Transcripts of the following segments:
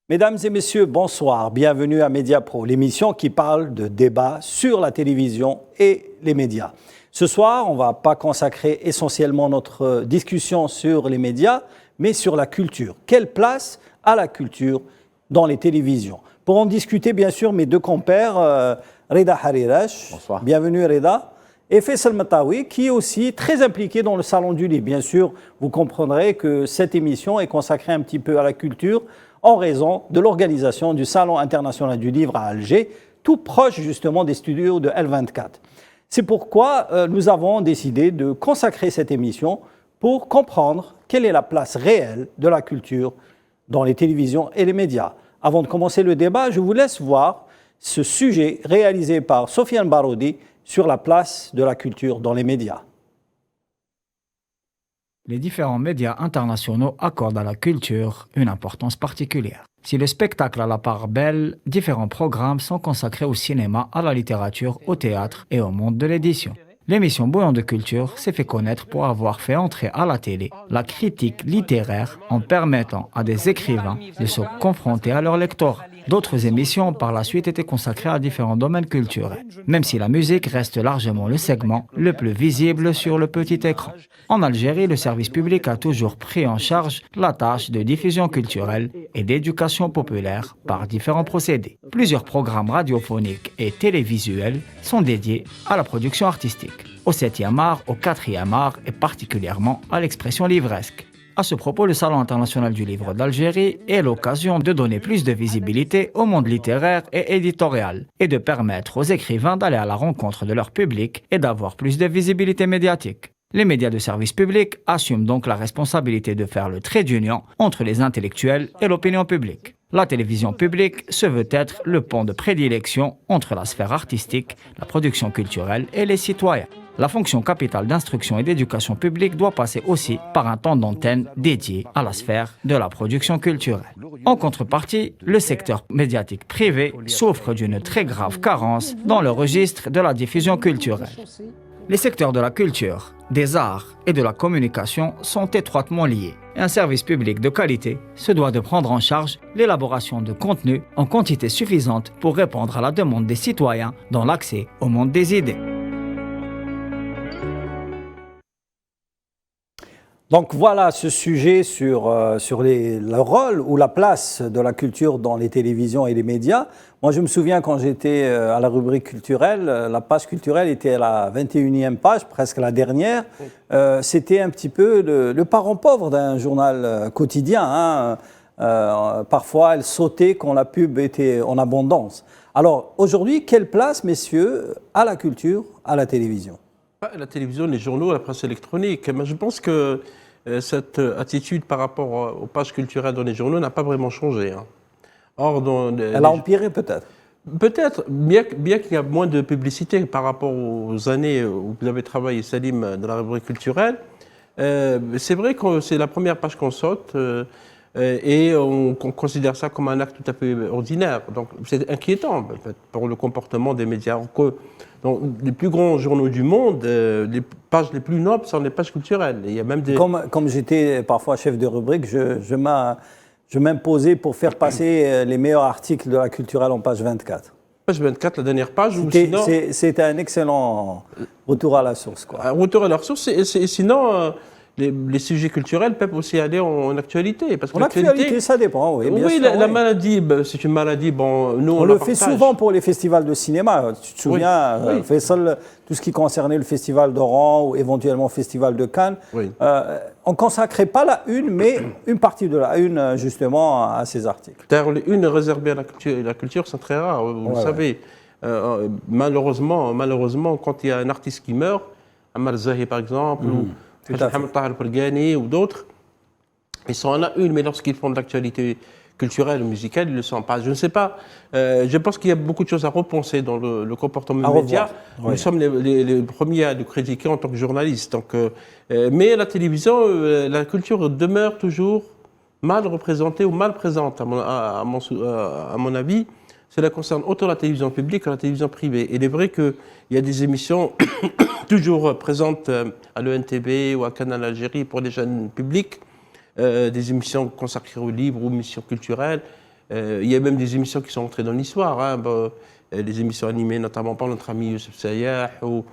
Mesdames et messieurs, bonsoir. Bienvenue à Mediapro, l'émission qui parle de débats sur la télévision et les médias. Ce soir, on ne va pas consacrer essentiellement notre discussion sur les médias, mais sur la culture. Quelle place a la culture dans les télévisions? Pour en discuter, bien sûr, mes deux compères, Reda Harirash. Bonsoir. Bienvenue, Reda. Et Faisal Matawi, qui est aussi très impliqué dans le Salon du Livre. Bien sûr, vous comprendrez que cette émission est consacrée un petit peu à la culture en raison de l'organisation du Salon international du livre à Alger, tout proche justement des studios de L24. C'est pourquoi nous avons décidé de consacrer cette émission pour comprendre quelle est la place réelle de la culture dans les télévisions et les médias. Avant de commencer le débat, je vous laisse voir ce sujet réalisé par Sofiane Baroudi sur la place de la culture dans les médias. Les différents médias internationaux accordent à la culture une importance particulière. Si le spectacle a la part belle, différents programmes sont consacrés au cinéma, à la littérature, au théâtre et au monde de l'édition. L'émission Bouillon de culture s'est fait connaître pour avoir fait entrer à la télé la critique littéraire en permettant à des écrivains de se confronter à leur lectorat. D'autres émissions par la suite étaient consacrées à différents domaines culturels, même si la musique reste largement le segment le plus visible sur le petit écran. En Algérie, le service public a toujours pris en charge la tâche de diffusion culturelle et d'éducation populaire par différents procédés. Plusieurs programmes radiophoniques et télévisuels sont dédiés à la production artistique, au 7e art, au 4e art et particulièrement à l'expression livresque. À ce propos, le Salon international du livre d'Algérie est l'occasion de donner plus de visibilité au monde littéraire et éditorial et de permettre aux écrivains d'aller à la rencontre de leur public et d'avoir plus de visibilité médiatique. Les médias de service public assument donc la responsabilité de faire le trait d'union entre les intellectuels et l'opinion publique. La télévision publique se veut être le pont de prédilection entre la sphère artistique, la production culturelle et les citoyens. La fonction capitale d'instruction et d'éducation publique doit passer aussi par un temps d'antenne dédié à la sphère de la production culturelle. En contrepartie, le secteur médiatique privé souffre d'une très grave carence dans le registre de la diffusion culturelle. Les secteurs de la culture, des arts et de la communication sont étroitement liés. Et un service public de qualité se doit de prendre en charge l'élaboration de contenus en quantité suffisante pour répondre à la demande des citoyens dans l'accès au monde des idées. Donc voilà ce sujet sur le rôle ou la place de la culture dans les télévisions et les médias. Moi, je me souviens quand j'étais à la rubrique culturelle, la page culturelle était à la 21e page, presque la dernière. C'était un petit peu le parent pauvre d'un journal quotidien, hein. Parfois, elle sautait quand la pub était en abondance. Alors aujourd'hui, quelle place, messieurs, a la culture à la télévision ? La télévision, les journaux, la presse électronique. Mais je pense que cette attitude par rapport aux pages culturelles dans les journaux n'a pas vraiment changé. Hein. Or, elle a empiré peut-être. Peut-être, bien qu'il y a moins de publicité par rapport aux années où vous avez travaillé, Salim, dans la rubrique culturelle. C'est vrai que c'est la première page qu'on saute et on considère ça comme un acte tout à fait ordinaire. Donc c'est inquiétant en fait, pour le comportement des médias. Dans les plus grands journaux du monde, les pages les plus nobles sont les pages culturelles. Il y a même des... Comme j'étais parfois chef de rubrique, je m'imposais pour faire passer les meilleurs articles de la culturelle en page 24. Page 24, la dernière page. C'était un excellent retour à la source. Quoi. Un retour à la source, sinon... Les sujets culturels peuvent aussi aller en actualité. Parce que en actualité, ça dépend, oui. Bien sûr, la maladie, c'est une maladie. Bon, nous, on le fait souvent pour les festivals de cinéma. Tu te souviens, oui. Faisal, tout ce qui concernait le festival d'Oran ou éventuellement le festival de Cannes, on ne consacrait pas la une, mais une partie de la une, justement, à ces articles. D'ailleurs, les unes réservées à la culture sont très rares, vous le savez. Malheureusement, quand il y a un artiste qui meurt, Amar Zahi par exemple, ou d'autres, ils sont en a une, mais lorsqu'ils font de l'actualité culturelle ou musicale, ils ne le sont pas. Je ne sais pas. Je pense qu'il y a beaucoup de choses à repenser dans le comportement média. Nous sommes les premiers à le critiquer en tant que journalistes. Donc, mais la télévision, la culture demeure toujours mal représentée ou mal présente, à mon avis. Cela concerne autant la télévision publique que la télévision privée. Et il est vrai qu'il y a des émissions toujours présentes à l'ENTV ou à Canal Algérie pour les jeunes publics, des émissions consacrées aux livres ou missions culturelles. Il y a même des émissions qui sont entrées dans l'histoire, hein, les émissions animées notamment par notre ami Youssef Sayah ou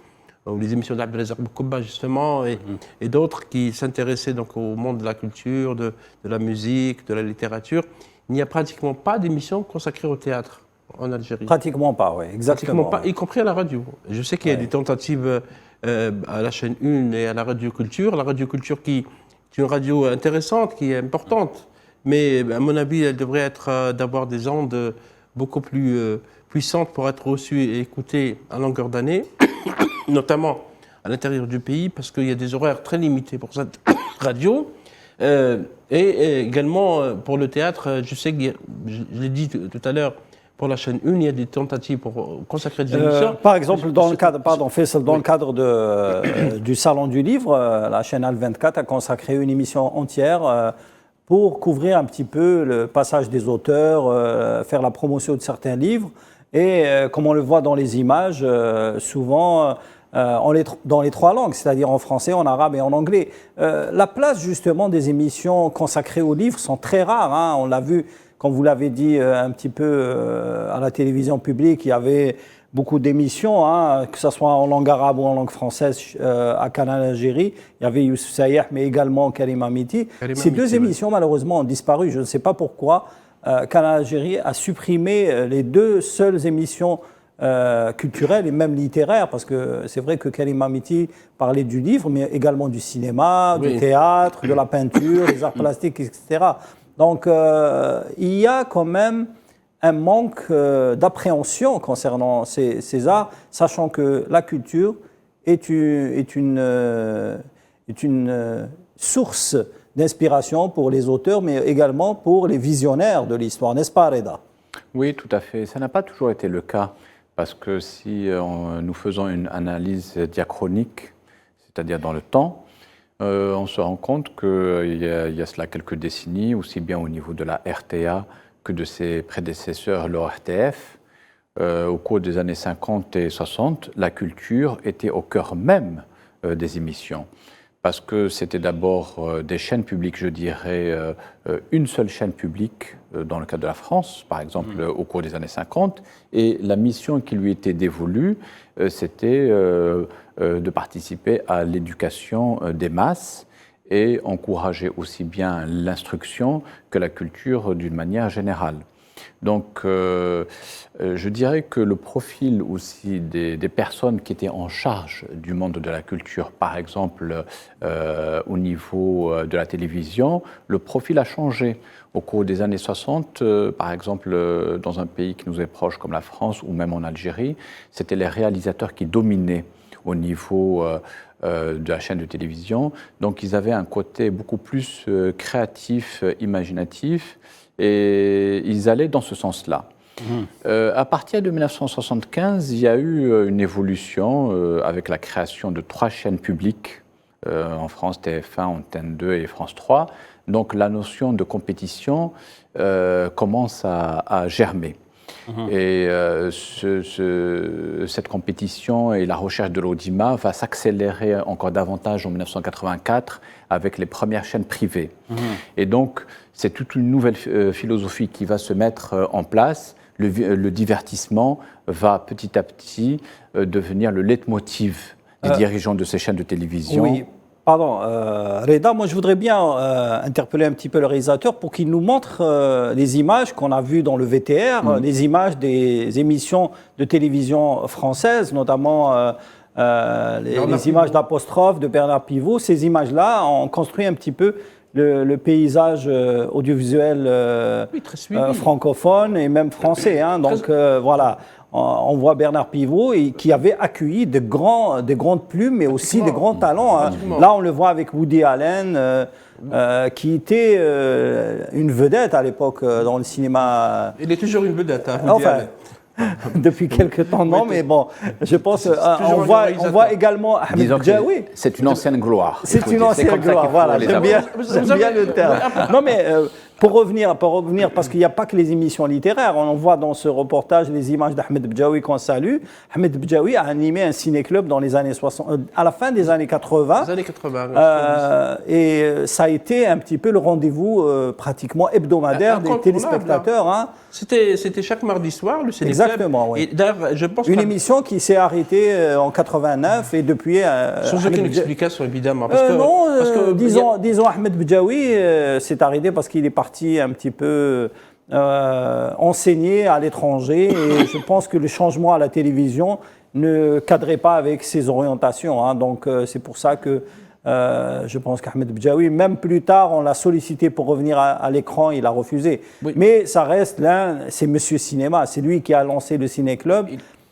les émissions d'Abdelazak Boukouba justement et d'autres qui s'intéressaient donc au monde de la culture, de la musique, de la littérature. Il n'y a pratiquement pas d'émissions consacrées au théâtre en Algérie. Pratiquement pas, oui, exactement. Pratiquement pas, y compris à la radio. Je sais qu'il y a des tentatives à la chaîne 1 et à la Radio Culture. La Radio Culture qui est une radio intéressante, qui est importante, mais à mon avis, elle devrait être d'avoir des ondes beaucoup plus puissantes pour être reçues et écoutées à longueur d'année, notamment à l'intérieur du pays, parce qu'il y a des horaires très limités pour cette radio. Et également pour le théâtre, je sais que, je l'ai dit tout à l'heure, pour la chaîne 1, il y a des tentatives pour consacrer des émissions. Par exemple, dans le cadre, Faisal, dans le cadre du Salon du Livre, la chaîne Al24 a consacré une émission entière pour couvrir un petit peu le passage des auteurs, faire la promotion de certains livres. Et comme on le voit dans les images, souvent dans les trois langues, c'est-à-dire en français, en arabe et en anglais. La place justement des émissions consacrées aux livres sont très rares, hein. On l'a vu, comme vous l'avez dit un petit peu à la télévision publique, il y avait beaucoup d'émissions, hein, que ce soit en langue arabe ou en langue française à Canal Algérie. Il y avait Youssef Sayah, mais également Karim Amiti. Ces deux émissions, malheureusement, ont disparu. Je ne sais pas pourquoi. Canal Algérie a supprimé les deux seules émissions culturelles et même littéraires, parce que c'est vrai que Karim Amiti parlait du livre, mais également du cinéma, du théâtre, de la peinture, des arts plastiques, etc. Donc, il y a quand même un manque d'appréhension concernant ces arts, sachant que la culture est une source d'inspiration pour les auteurs, mais également pour les visionnaires de l'histoire, n'est-ce pas, Reda? Oui, tout à fait. Ça n'a pas toujours été le cas, parce que si nous faisons une analyse diachronique, c'est-à-dire dans le temps, on se rend compte qu'il y a cela quelques décennies, aussi bien au niveau de la RTA que de ses prédécesseurs, l'ORTF, au cours des années 50 et 60, la culture était au cœur même des émissions. Parce que c'était d'abord des chaînes publiques, je dirais, une seule chaîne publique dans le cas de la France, par exemple, au cours des années 50, et la mission qui lui était dévolue, c'était de participer à l'éducation des masses et encourager aussi bien l'instruction que la culture d'une manière générale. Donc, je dirais que le profil aussi des personnes qui étaient en charge du monde de la culture, par exemple au niveau de la télévision, le profil a changé. Au cours des années 60, par exemple, dans un pays qui nous est proche comme la France ou même en Algérie, c'était les réalisateurs qui dominaient au niveau de la chaîne de télévision. Donc, ils avaient un côté beaucoup plus créatif, imaginatif, et ils allaient dans ce sens-là. À partir de 1975, il y a eu une évolution avec la création de 3 chaînes publiques, en France, TF1, Antenne 2 et France 3. Donc la notion de compétition commence à germer. Et cette compétition et la recherche de l'audimat va s'accélérer encore davantage en 1984 avec les premières chaînes privées. Et donc, c'est toute une nouvelle philosophie qui va se mettre en place. Le divertissement va petit à petit devenir le leitmotiv des dirigeants de ces chaînes de télévision. Oui. Pardon, Reda, moi je voudrais bien interpeller un petit peu le réalisateur pour qu'il nous montre les images qu'on a vues dans le VTR, les images des émissions de télévision françaises, notamment les images d'Apostrophe, de Bernard Pivot. Ces images-là ont construit un petit peu le paysage audiovisuel francophone et même français. Hein. Donc voilà. On voit Bernard Pivot qui avait accueilli des grandes plumes, mais aussi des grands talents. Hein. Là, on le voit avec Woody Allen, qui était une vedette à l'époque dans le cinéma. Il est toujours une vedette, hein, Woody Allen. Depuis quelques temps, non, mais bon, je pense, on voit également Ahmed Bidjaoui. C'est une ancienne gloire. C'est une ancienne gloire, voilà, j'aime bien le terme. Non, mais Pour revenir, parce qu'il n'y a pas que les émissions littéraires. On voit dans ce reportage les images d'Ahmed Bdjaoui qu'on salue. Ahmed Bdjaoui a animé un ciné-club dans les années 60, à la fin des années 80. Les années 80. Et ça a été un petit peu le rendez-vous pratiquement hebdomadaire des téléspectateurs. Hein. C'était chaque mardi soir, le ciné-club. Exactement, oui. Et d'ailleurs, je pense une émission qui s'est arrêtée en 89 et depuis... sans aucune explication, évidemment. Disons Ahmed Bdjaoui s'est arrêté parce qu'il est parti un petit peu enseigner à l'étranger et je pense que le changement à la télévision ne cadrait pas avec ses orientations. Hein. Donc c'est pour ça que je pense qu'Ahmed Bdjaoui, même plus tard, on l'a sollicité pour revenir à l'écran, il a refusé. Oui. Mais ça reste c'est Monsieur Cinéma, c'est lui qui a lancé le Ciné-Club.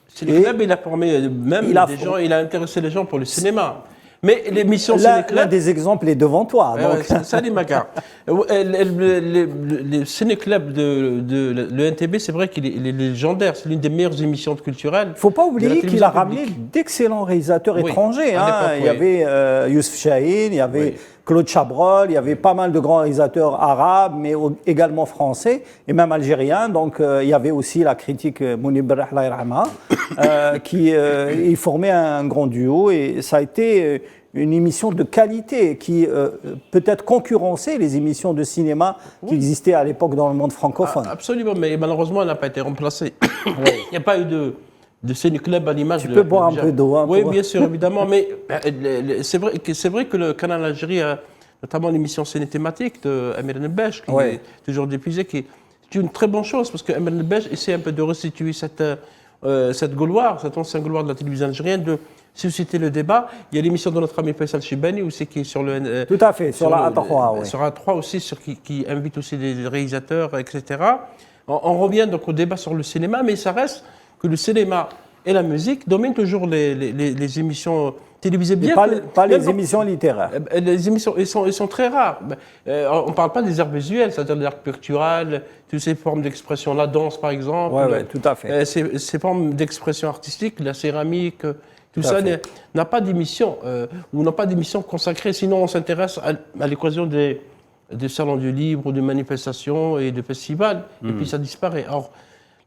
Ciné-Club, il a formé même des gens, il a intéressé les gens pour le cinéma. Mais l'émission Ciné-Club... L'un des exemples est devant toi. Ça, les magas. Le Ciné-Club de l'ENTB, c'est vrai qu'il est légendaire. C'est l'une des meilleures émissions culturelles. Il ne faut pas oublier qu'il a ramené d'excellents réalisateurs étrangers. Hein. Il y avait Youssef Chahine, il y avait Claude Chabrol, il y avait pas mal de grands réalisateurs arabes, mais également français et même algériens. Donc il y avait aussi la critique Mounib Rahla qui formait un grand duo et ça a été une émission de qualité qui peut-être concurrençait les émissions de cinéma qui existaient à l'époque dans le monde francophone. Absolument, mais malheureusement elle n'a pas été remplacée. Il n'y a pas eu de Ciné-Club à l'image. Tu peux boire un peu d'eau. Hein, oui, bien sûr, évidemment. Mais c'est vrai que le canal Algérie a notamment l'émission Ciné thématique d'Amir Nebej, qui est toujours diffusée, qui est une très bonne chose, parce qu'Amir Nebej essaie un peu de restituer cette gloire, cette ancienne gloire de la télévision algérienne, de susciter le débat. Il y a l'émission de notre ami Faisal Chibani aussi, qui est sur le... Tout à fait, sur la A3. Sur A3 aussi, qui invite aussi des réalisateurs, etc. On revient donc au débat sur le cinéma, mais ça reste que le cinéma et la musique dominent toujours les émissions télévisées. Bien pas les émissions littéraires. Les émissions, elles sont très rares. On ne parle pas des arts visuels, c'est-à-dire l'art pictural, toutes ces formes d'expression, la danse par exemple. Oui, tout à fait. Ces formes d'expression artistique, la céramique, tout ça n'a pas d'émission, ou n'a pas d'émission consacrée. Sinon, on s'intéresse à l'occasion des salons du livre, des manifestations et des festivals, et puis ça disparaît. Or,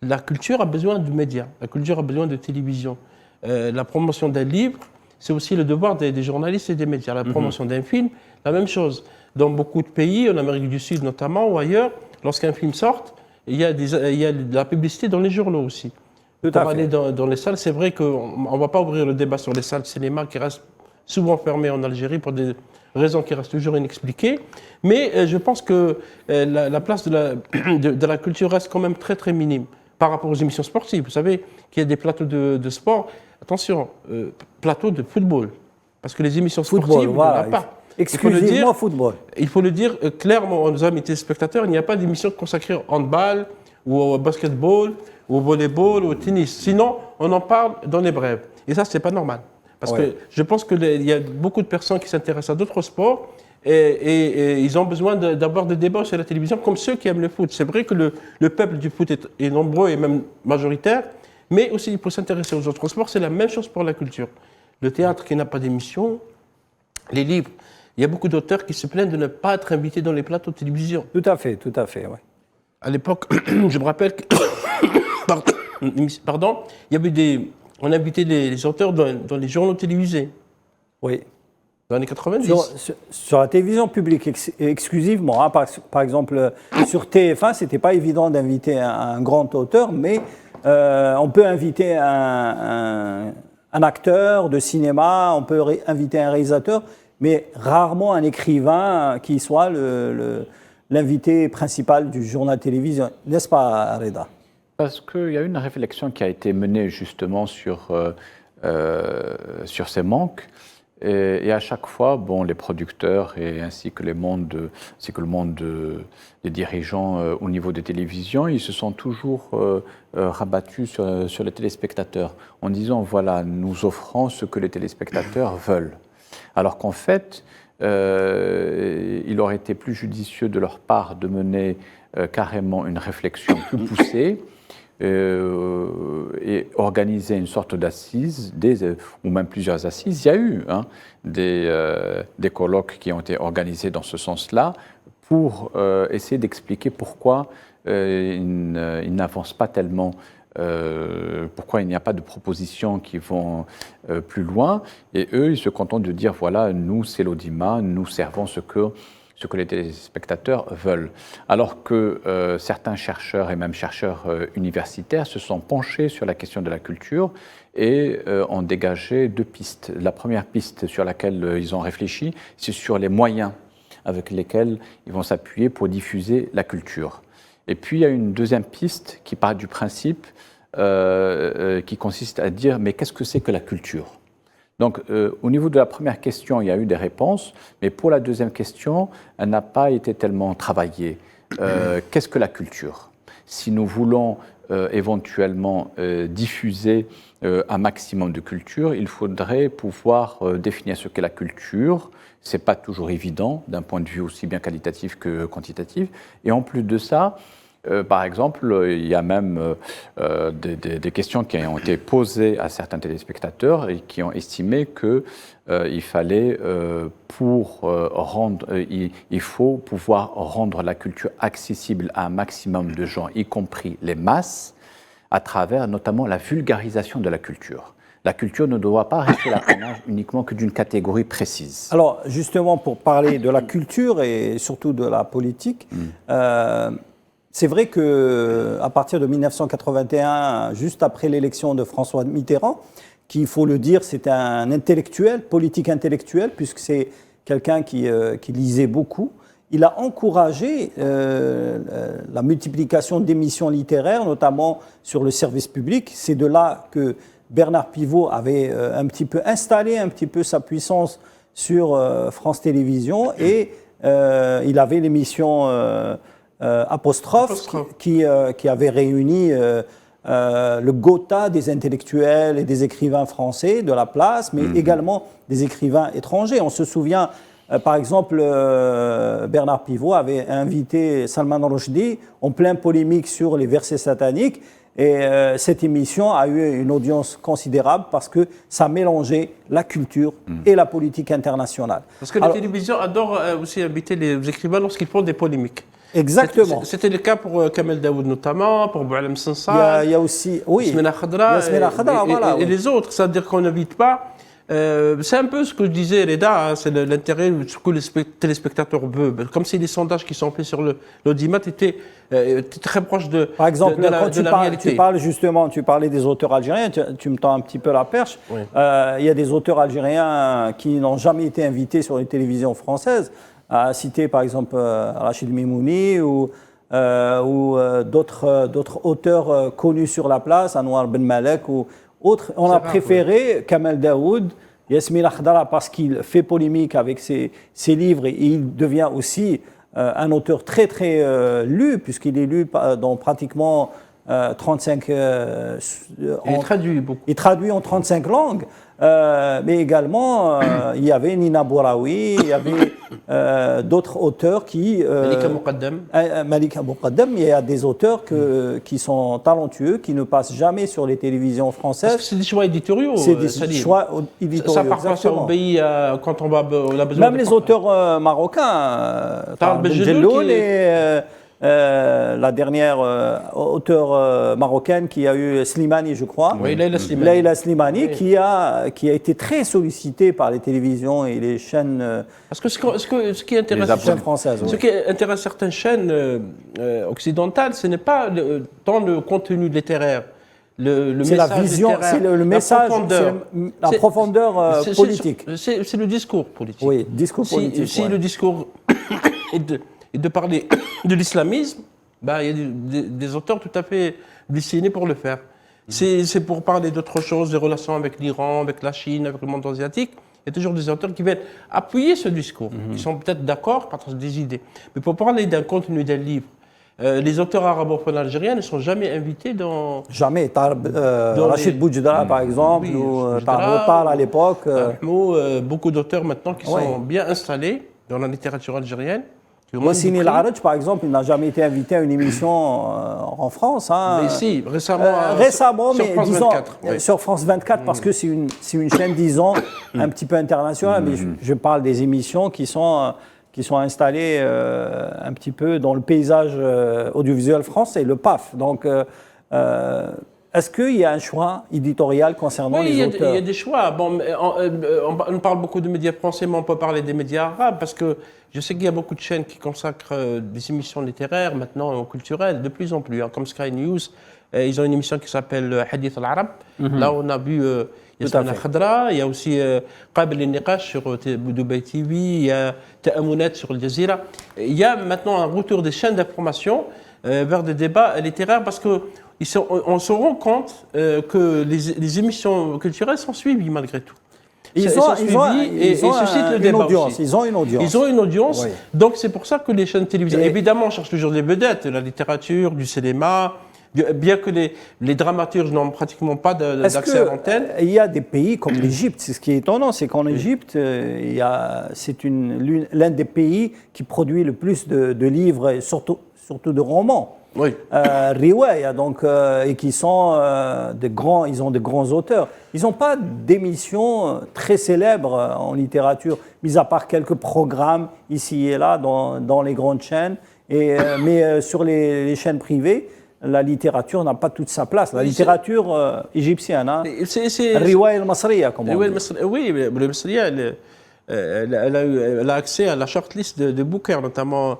la culture a besoin de médias, la culture a besoin de télévision. La promotion d'un livre, c'est aussi le devoir des journalistes et des médias. La promotion d'un film, la même chose. Dans beaucoup de pays, en Amérique du Sud notamment, ou ailleurs, lorsqu'un film sort, il y a de la publicité dans les journaux aussi. Pour aller dans les salles, c'est vrai qu'on ne va pas ouvrir le débat sur les salles de cinéma qui restent souvent fermées en Algérie pour des raisons qui restent toujours inexpliquées. Mais je pense que la place de la culture reste quand même très très minime par rapport aux émissions sportives. Vous savez qu'il y a des plateaux de sport. Attention, plateau de football. Parce que les émissions sportives, il n'y en a pas. Exclusivement football. Il faut le dire clairement aux amis téléspectateurs, il n'y a pas d'émission consacrée au handball, ou au basketball, ou au volleyball, ou au tennis. Sinon, on en parle dans les brèves. Et ça, ce n'est pas normal. Parce que je pense qu'il y a beaucoup de personnes qui s'intéressent à d'autres sports et ils ont besoin d'avoir des débats sur la télévision comme ceux qui aiment le foot. C'est vrai que le peuple du foot est nombreux et même majoritaire, mais aussi il faut s'intéresser aux autres sports. C'est la même chose pour la culture. Le théâtre qui n'a pas d'émission, les livres. Il y a beaucoup d'auteurs qui se plaignent de ne pas être invités dans les plateaux de télévision. Tout à fait, oui. À l'époque, je me rappelle que... Pardon, il y avait on invitait les auteurs dans les journaux télévisés. Oui. Dans les années 90. Sur la télévision publique exclusivement. Hein. Par exemple, sur TF1, ce n'était pas évident d'inviter un grand auteur, mais on peut inviter un acteur de cinéma, on peut inviter un réalisateur, mais rarement un écrivain qui soit l'invité principal du journal télévision. N'est-ce pas, Reda ? Parce qu'il y a une réflexion qui a été menée justement sur ces manques. Et à chaque fois, les producteurs ainsi que le monde des dirigeants au niveau des télévisions, ils se sont toujours rabattus sur les téléspectateurs en disant voilà, nous offrons ce que les téléspectateurs veulent. Alors qu'en fait, il aurait été plus judicieux de leur part de mener carrément une réflexion plus poussée et organiser une sorte d'assises, ou même plusieurs assises. Il y a eu des colloques qui ont été organisés dans ce sens-là pour essayer d'expliquer pourquoi ils n'avancent pas tellement, pourquoi il n'y a pas de propositions qui vont plus loin. Et eux, ils se contentent de dire, voilà, nous, c'est l'audimat, nous servons ce que les téléspectateurs veulent. Alors que certains chercheurs et même chercheurs universitaires se sont penchés sur la question de la culture et ont dégagé 2 pistes. La première piste sur laquelle ils ont réfléchi, c'est sur les moyens avec lesquels ils vont s'appuyer pour diffuser la culture. Et puis il y a une deuxième piste qui part du principe qui consiste à dire mais qu'est-ce que c'est que la culture ? Donc au niveau de la première question, il y a eu des réponses, mais pour la deuxième question, elle n'a pas été tellement travaillée. Qu'est-ce que la culture ? Si nous voulons éventuellement diffuser un maximum de culture, il faudrait pouvoir définir ce qu'est la culture. Ce n'est pas toujours évident d'un point de vue aussi bien qualitatif que quantitatif. Et en plus de ça, par exemple, il y a même des questions qui ont été posées à certains téléspectateurs et qui ont estimé qu'il fallait, il faut pouvoir rendre la culture accessible à un maximum de gens, y compris les masses, à travers notamment la vulgarisation de la culture. La culture ne doit pas rester l'apanage uniquement que d'une catégorie précise. Alors, justement, pour parler de la culture et surtout de la politique, c'est vrai qu'à partir de 1981, juste après l'élection de François Mitterrand, qui, il faut le dire, c'était un intellectuel, politique intellectuel, puisque c'est quelqu'un qui lisait beaucoup, il a encouragé la multiplication d'émissions littéraires, notamment sur le service public. C'est de là que Bernard Pivot avait un petit peu installé un petit peu sa puissance sur France Télévisions et il avait l'émission Apostrophe. Qui avait réuni le Gotha des intellectuels et des écrivains français de la place, mais également des écrivains étrangers. On se souvient, par exemple, Bernard Pivot avait invité Salman Rushdie en pleine polémique sur les versets sataniques. Et cette émission a eu une audience considérable parce que ça mélangeait la culture et la politique internationale. Parce que la télévision adore aussi inviter les écrivains lorsqu'ils font des polémiques. Exactement. C'était le cas pour Kamel Daoud notamment, pour Boualem Sansal. Il y a aussi, oui, Yasmina Khadra et les autres. C'est-à-dire qu'on n'invite pas. C'est un peu ce que je disais, Reda, c'est l'intérêt, ce que le téléspectateur veut. Comme si les sondages qui sont faits sur l'audimat étaient très proches de Par exemple, de la quand réalité. tu parlais des auteurs algériens, tu me tends un petit peu la perche. Oui. Il y a des auteurs algériens qui n'ont jamais été invités sur les télévisions françaises, à citer par exemple Rachid Mimouni ou d'autres auteurs connus sur la place, Anwar Ben Malek ou autres. On a préféré Kamel Daoud, Yasmina Khadra parce qu'il fait polémique avec ses livres et il devient aussi un auteur très très lu puisqu'il est lu dans pratiquement 35... il traduit beaucoup. Il traduit en 35 langues. Mais également, il y avait Nina Bouraoui, il y avait d'autres auteurs qui... Malika Moukaddam. Malika Moukaddam, il y a des auteurs qui sont talentueux, qui ne passent jamais sur les télévisions françaises. Parce que c'est des choix éditoriaux. C'est des choix éditoriaux, ça, parfois, ça obéit quand on a besoin... Même les auteurs marocains, Tarek Benjelloul et... la dernière auteure marocaine qui a eu Slimani, je crois. Oui, Leïla Slimani, oui. qui a été très sollicitée par les télévisions et les chaînes. Parce que ce qui intéresse certaines chaînes occidentales, ce n'est pas tant le contenu littéraire. Le c'est message la vision, littéraire, c'est le message, la profondeur politique. C'est le discours politique. Oui, discours politique. Si le discours est de parler de l'islamisme, il y a des auteurs tout à fait destinés pour le faire. C'est pour parler d'autres choses, des relations avec l'Iran, avec la Chine, avec le monde asiatique. Il y a toujours des auteurs qui viennent appuyer ce discours, qui sont peut-être d'accord, partagent des idées. Mais pour parler d'un contenu d'un livre, les auteurs arabophones algériens ne sont jamais invités dans... Jamais. Rachid Boujdara, par exemple, ou Tarot à l'époque. Beaucoup d'auteurs maintenant qui sont bien installés dans la littérature algérienne. Wassini El Araj, par exemple, il n'a jamais été invité à une émission en France. Mais si, récemment, mais France disons 24, oui. Sur France 24, parce que c'est une chaîne, disons, un petit peu internationale. Mais je parle des émissions qui sont qui sont installés un petit peu dans le paysage audiovisuel français, le PAF. Donc, est-ce qu'il y a un choix éditorial concernant les auteurs? Il y a des choix. Bon, on parle beaucoup de médias français, mais on peut parler des médias arabes, parce que je sais qu'il y a beaucoup de chaînes qui consacrent des émissions littéraires, maintenant, aux culturelles, de plus en plus, hein, comme Sky News. Ils ont une émission qui s'appelle Hadith al-Arab. Là, on a vu Yasmina Khadra, il y a aussi Qabil al-Niqash sur Dubai TV, il y a Ta'amounet sur Al Jazeera. Il y a maintenant un retour des chaînes d'information vers des débats littéraires, parce que on se rend compte que les émissions culturelles sont suivies malgré tout. Ils ont une audience. Ils ont une audience. Oui. Donc c'est pour ça que les chaînes télévisées, évidemment, on cherche toujours des vedettes, de la littérature, du cinéma, bien que les dramaturges n'ont pratiquement pas d'accès à l'antenne. Il y a des pays comme l'Égypte. C'est ce qui est étonnant, c'est qu'en Égypte, c'est l'un des pays qui produit le plus de livres, et surtout de romans. Oui. Riwaya, donc, et qui sont ils ont de grands auteurs. Ils n'ont pas d'émissions très célèbres en littérature, mis à part quelques programmes ici et là dans les grandes chaînes. Mais sur les chaînes privées, la littérature n'a pas toute sa place. La littérature égyptienne, hein. Riwaya al-Masriya, comme on dit. Oui, le Masriya, elle a accès à la shortlist de Booker, notamment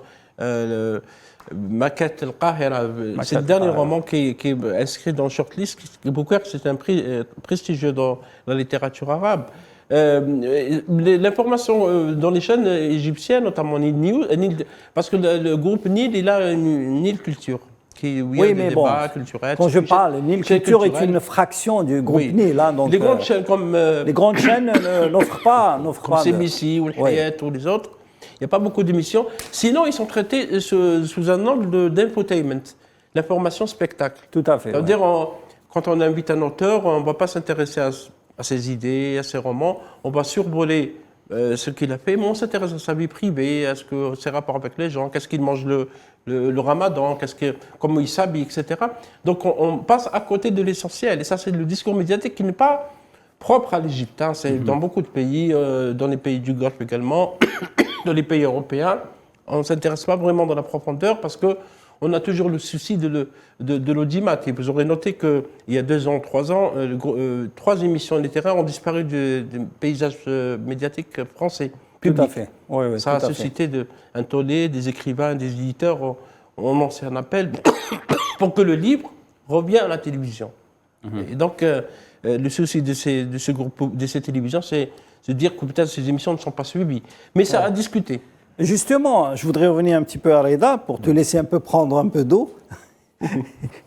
Maquette al-Qahira. C'est le dernier roman qui est inscrit dans le shortlist. Booker, c'est un prix prestigieux dans la littérature arabe. L'information dans les chaînes égyptiennes, notamment Nil, parce que le groupe Nil, il a une Nil Culture. Oui, mais bon, quand je parle, Nil Culture est une fraction du groupe Nil. Hein, donc, les grandes chaînes comme... les grandes chaînes n'offrent pas... Comme CBC ou le Hayat ou les autres. Il n'y a pas beaucoup d'émissions. Sinon, ils sont traités sous un angle d'infotainment, l'information spectacle. Tout à fait. C'est-à-dire, quand on invite un auteur, on ne va pas s'intéresser à ses idées, à ses romans. On va survoler ce qu'il a fait, mais on s'intéresse à sa vie privée, à ses rapports avec les gens, qu'est-ce qu'il mange le ramadan, comment il s'habille, etc. Donc, on passe à côté de l'essentiel. Et ça, c'est le discours médiatique qui n'est pas propre à l'Égypte. Hein. C'est dans beaucoup de pays, dans les pays du Golfe également, dans les pays européens, on ne s'intéresse pas vraiment dans la profondeur parce qu'on a toujours le souci de l'audimat. Et vous aurez noté qu'il y a 2 ans, 3 ans, 3 émissions littéraires ont disparu du paysage médiatique français. Tout à fait. Oui, ça a suscité un tollé, des écrivains, des éditeurs ont lancé un appel pour que le livre revienne à la télévision. Et donc, le souci de ces télévisions, c'est de dire que peut-être ces émissions ne sont pas suivies. Mais ça a discuté. Justement, je voudrais revenir un petit peu à Reda pour te laisser un peu prendre un peu d'eau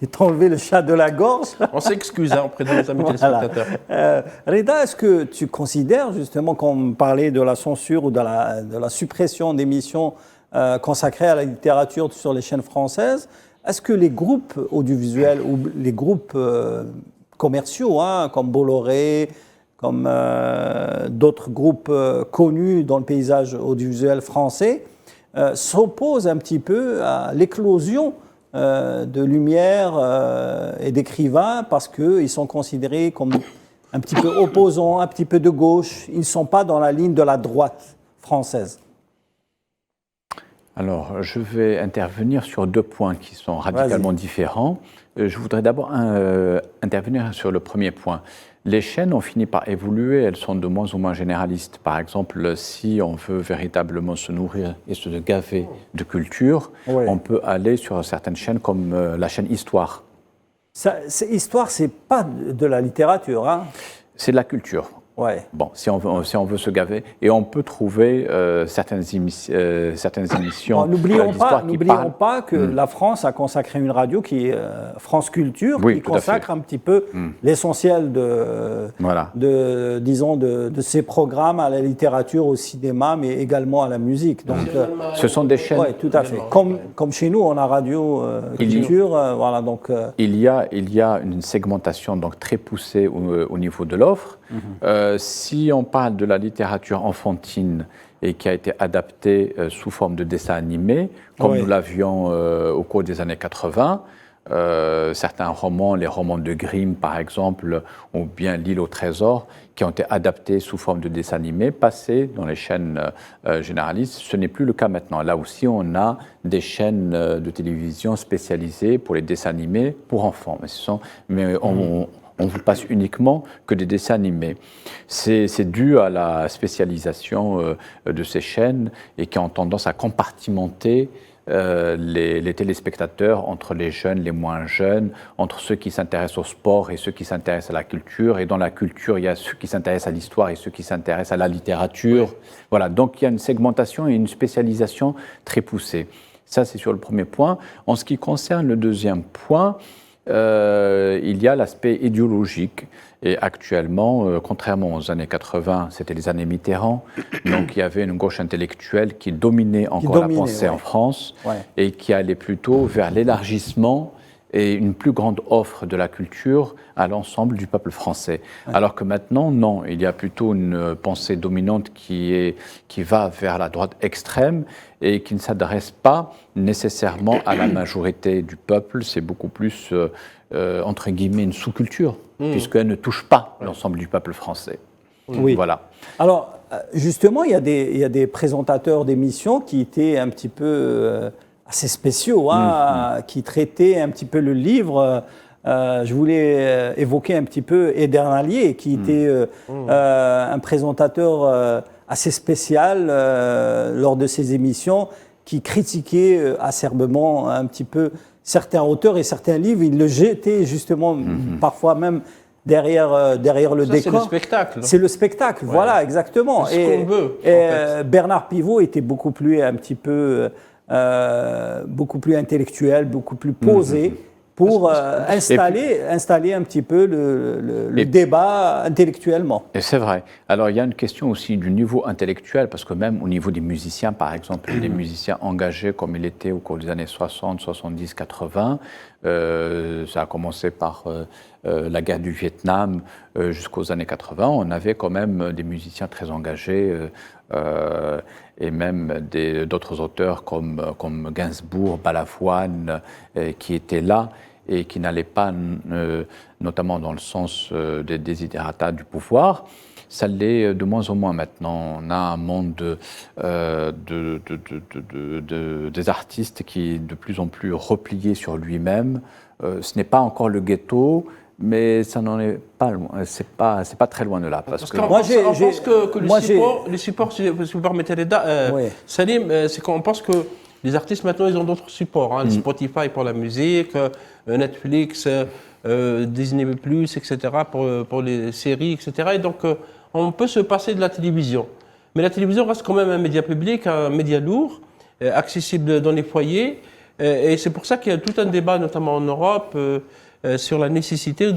et t'enlever le chat de la gorge. On s'excuse auprès de nos amis téléspectateurs. Reda, est-ce que tu considères justement, quand on parlait de la censure ou de la suppression d'émissions consacrées à la littérature sur les chaînes françaises, est-ce que les groupes audiovisuels ou les groupes commerciaux, hein, comme Bolloré, comme d'autres groupes connus dans le paysage audiovisuel français, s'opposent un petit peu à l'éclosion de lumière et d'écrivains parce qu'ils sont considérés comme un petit peu opposants, un petit peu de gauche. Ils ne sont pas dans la ligne de la droite française. Alors, je vais intervenir sur 2 points qui sont radicalement différents. Je voudrais d'abord intervenir sur le premier point. Les chaînes ont fini par évoluer, elles sont de moins en moins généralistes. Par exemple, si on veut véritablement se nourrir et se gaver de culture, on peut aller sur certaines chaînes comme la chaîne Histoire. Histoire, c'est pas de la littérature, hein. C'est de la culture. Ouais. Bon, si on veut se gaver, et on peut trouver certaines émissions. N'oublions pas que la France a consacré une radio qui est France Culture, qui consacre un petit peu l'essentiel de ses programmes à la littérature, au cinéma, mais également à la musique. Donc, ce sont des chaînes. Oui, tout à fait. Comme chez nous, on a Radio Culture. Voilà, donc, il y a une segmentation donc, très poussée au niveau de l'offre. Si on parle de la littérature enfantine et qui a été adaptée sous forme de dessin animé, comme nous l'avions au cours des années 80, certains romans, les romans de Grimm par exemple, ou bien L'île au trésor, qui ont été adaptés sous forme de dessins animés, passés dans les chaînes généralistes. Ce n'est plus le cas maintenant. Là aussi, on a des chaînes de télévision spécialisées pour les dessins animés pour enfants. Mais on vous passe uniquement que des dessins animés. C'est dû à la spécialisation de ces chaînes et qui ont tendance à compartimenter les téléspectateurs entre les jeunes, les moins jeunes, entre ceux qui s'intéressent au sport et ceux qui s'intéressent à la culture. Et dans la culture, il y a ceux qui s'intéressent à l'histoire et ceux qui s'intéressent à la littérature. Oui. Voilà, donc il y a une segmentation et une spécialisation très poussée. Ça, c'est sur le premier point. En ce qui concerne le deuxième point, il y a l'aspect idéologique. Et actuellement, contrairement aux années 80, c'était les années Mitterrand, donc il y avait une gauche intellectuelle qui dominait encore la pensée en France et qui allait plutôt vers l'élargissement et une plus grande offre de la culture à l'ensemble du peuple français. Alors que maintenant, non, il y a plutôt une pensée dominante qui va vers la droite extrême et qui ne s'adresse pas nécessairement à la majorité du peuple. C'est beaucoup plus, entre guillemets, une sous-culture, puisqu'elle ne touche pas l'ensemble du peuple français. Oui. Voilà. Alors, justement, il y a des présentateurs d'émissions qui étaient un petit peu assez spéciaux, qui traitaient un petit peu le livre. Je voulais évoquer un petit peu Eder Nallier, qui était un présentateur assez spécial lors de ses émissions, qui critiquait acerbement un petit peu certains auteurs et certains livres. Il le jetait justement, parfois même derrière le décor. C'est le spectacle. C'est le spectacle, voilà, exactement. C'est ce qu'on veut. Et Bernard Pivot était beaucoup plus intellectuel, beaucoup plus posé pour installer un petit peu le débat intellectuellement. Et c'est vrai. Alors il y a une question aussi du niveau intellectuel, parce que même au niveau des musiciens, par exemple, des musiciens engagés comme il était au cours des années 60, 70, 80, ça a commencé par la guerre du Vietnam jusqu'aux années 80, on avait quand même des musiciens très engagés et même d'autres auteurs comme Gainsbourg, Balavoine, qui étaient là et qui n'allaient pas, notamment dans le sens des desiderata du pouvoir. Ça l'est de moins en moins maintenant. On a un monde des artistes qui est de plus en plus replié sur lui-même. Ce n'est pas encore le ghetto, mais ça n'en est pas loin. C'est pas très loin de là. Parce que moi, je pense que les supports, si vous permettez, Salim, c'est qu'on pense que les artistes maintenant, ils ont d'autres supports. Spotify pour la musique, Netflix, Disney+, etc. pour les séries, etc. Et donc, on peut se passer de la télévision. Mais la télévision reste quand même un média public, un média lourd, accessible dans les foyers. Et c'est pour ça qu'il y a tout un débat, notamment en Europe, sur la nécessité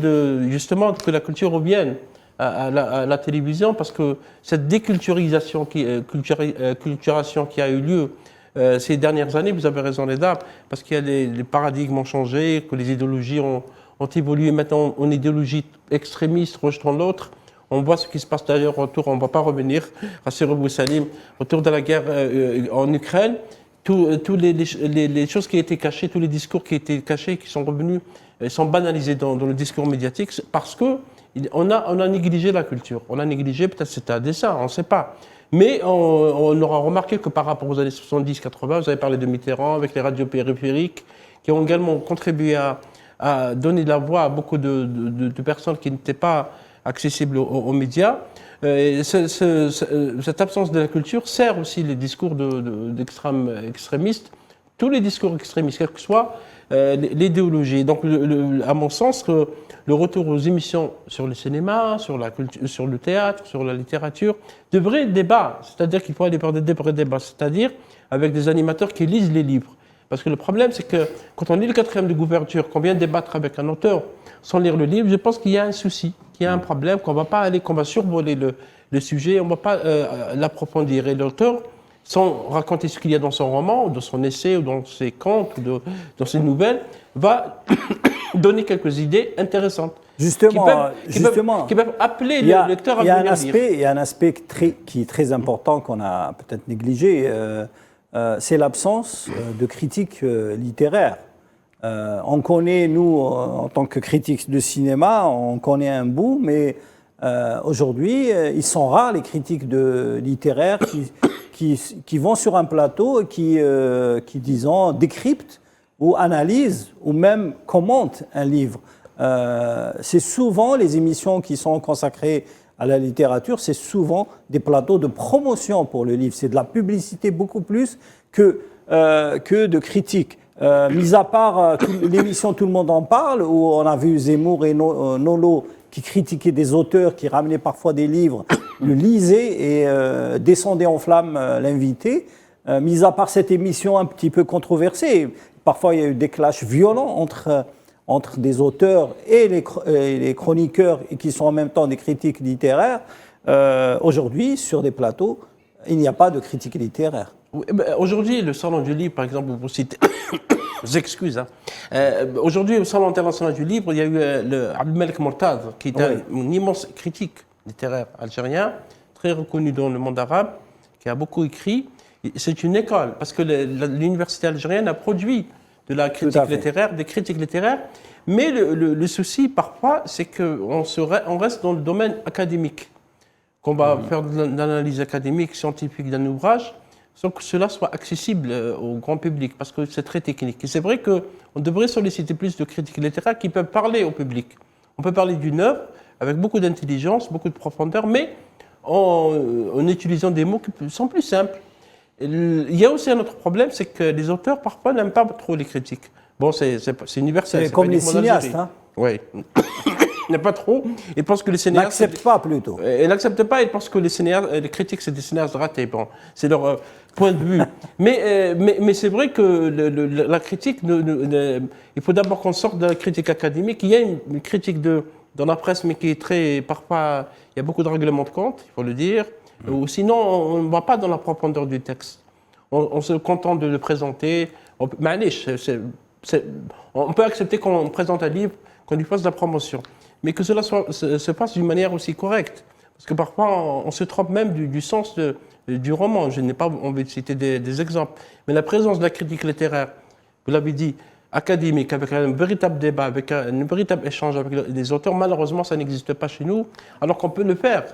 justement que la culture revienne à la télévision, parce que cette déculturation culturation qui a eu lieu ces dernières années, vous avez raison les dames, parce qu'il y a les paradigmes ont changé, que les idéologies ont évolué maintenant en idéologie extrémiste rejetant l'autre. On voit ce qui se passe d'ailleurs autour, on ne va pas revenir, rassurez-vous Salim, autour de la guerre en Ukraine, toutes les choses qui étaient cachées, tous les discours qui étaient cachés, qui sont revenus, sont banalisés dans le discours médiatique, parce qu'on a négligé la culture. On a négligé, peut-être c'était un dessein, on ne sait pas. Mais on aura remarqué que par rapport aux années 70-80, vous avez parlé de Mitterrand, avec les radios périphériques, qui ont également contribué à donner la voix à beaucoup de personnes qui n'étaient pas accessibles aux médias. Cette absence de la culture sert aussi les discours extrémistes, tous les discours extrémistes, quelle que soit l'idéologie. Donc, à mon sens, le retour aux émissions sur le cinéma, sur la culture, sur le théâtre, sur la littérature, de vrais débats, c'est-à-dire qu'il faut aller vers des vrais débats, c'est-à-dire avec des animateurs qui lisent les livres. Parce que le problème, c'est que quand on lit le 4e de couverture, qu'on vient débattre avec un auteur sans lire le livre, je pense qu'il y a un souci, qu'il y a un problème, qu'on va survoler le sujet, on ne va pas l'approfondir. Et l'auteur, sans raconter ce qu'il y a dans son roman, ou dans son essai, ou dans ses contes, ou dans ses nouvelles, va donner quelques idées intéressantes. Justement, qui peuvent appeler le lecteur à venir lire. Il y a un aspect qui est très important qu'on a peut-être négligé, c'est l'absence de critique littéraire. On connaît, nous, en tant que critiques de cinéma, on connaît un bout, mais aujourd'hui, ils sont rares les critiques littéraires qui vont sur un plateau et qui, disons, décryptent ou analysent ou même commentent un livre. C'est souvent les émissions qui sont consacrées à la littérature, c'est souvent des plateaux de promotion pour le livre. C'est de la publicité beaucoup plus que de critiques. Mis à part l'émission Tout le monde en parle, où on a vu Zemmour et Nolo qui critiquaient des auteurs, qui ramenaient parfois des livres, le lisaient et descendaient en flammes l'invité. Mis à part cette émission un petit peu controversée, parfois il y a eu des clashs violents entre des auteurs et les chroniqueurs, et qui sont en même temps des critiques littéraires. Aujourd'hui, sur des plateaux, il n'y a pas de critique littéraire. Aujourd'hui, le Salon du Livre, par exemple, vous citez... J'excuse. Aujourd'hui, au Salon international du livre, il y a eu Abdelmalek Mortad, qui est un immense critique littéraire algérien, très reconnu dans le monde arabe, qui a beaucoup écrit. C'est une école, parce que l'université algérienne a produit de la critique littéraire, des critiques littéraires, mais le souci, parfois, c'est qu'on reste dans le domaine académique, qu'on va faire de l'analyse académique, scientifique d'un ouvrage, sans que cela soit accessible au grand public, parce que c'est très technique. Et c'est vrai qu'on devrait solliciter plus de critiques littéraires qui peuvent parler au public. On peut parler d'une œuvre avec beaucoup d'intelligence, beaucoup de profondeur, mais en utilisant des mots qui sont plus simples. Il y a aussi un autre problème, c'est que les auteurs, parfois, n'aiment pas trop les critiques. Bon, c'est universel. C'est comme les cinéastes, hein. Oui. N'est pas trop. Ils pensent que les cinéastes... N'acceptent pas, plutôt. Ils n'acceptent pas, ils pensent que les critiques, c'est des cinéastes ratés. Bon, c'est leur point de vue. mais c'est vrai que la critique, il faut d'abord qu'on sorte de la critique académique. Il y a une critique dans la presse, mais qui est très... Parfois, il y a beaucoup de règlements de compte, il faut le dire. Ou sinon, on ne va pas dans la profondeur du texte. On se contente de le présenter. On peut accepter qu'on présente un livre, qu'on lui fasse de la promotion, mais que cela se passe d'une manière aussi correcte. Parce que parfois, on se trompe même du sens du roman. Je n'ai pas envie de citer des exemples. Mais la présence de la critique littéraire, vous l'avez dit, académique, avec un véritable débat, avec un véritable échange avec les auteurs, malheureusement, ça n'existe pas chez nous, alors qu'on peut le faire.